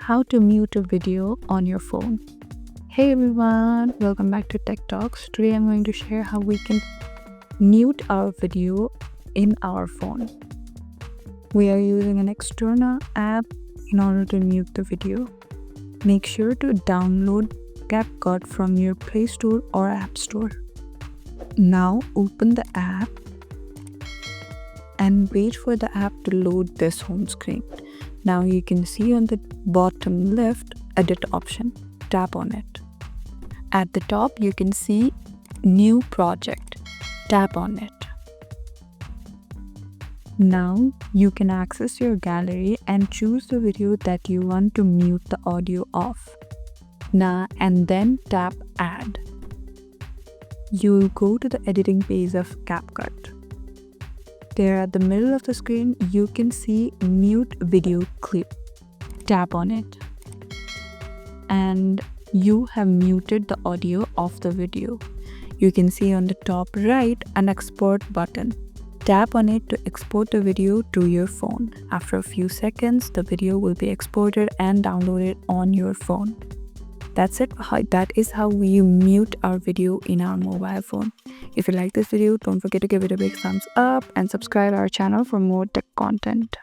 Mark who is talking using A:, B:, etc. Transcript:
A: how to mute a video on your phone. Hey everyone, welcome back to Tech Talks. Today I'm going to share how we can mute our video in our phone. We are using an external app in order to mute the video. Make sure to download CapCut from your Play Store or App Store. Now open the app and wait for the app to load this home screen. Now you can see on the bottom left edit option. Tap on it. At the top you can see new project. Tap on it. Now you can access your gallery and choose the video that you want to mute the audio off. And then tap add. You'll go to the editing page of CapCut. There at the middle of the screen, you can see mute video clip. Tap on it. And you have muted the audio of the video. You can see on the top right an export button. Tap on it to export the video to your phone. After a few seconds, the video will be exported and downloaded on your phone. That's it. That is how we mute our video in our mobile phone. If you like this video, don't forget to give it a big thumbs up and subscribe our channel for more tech content.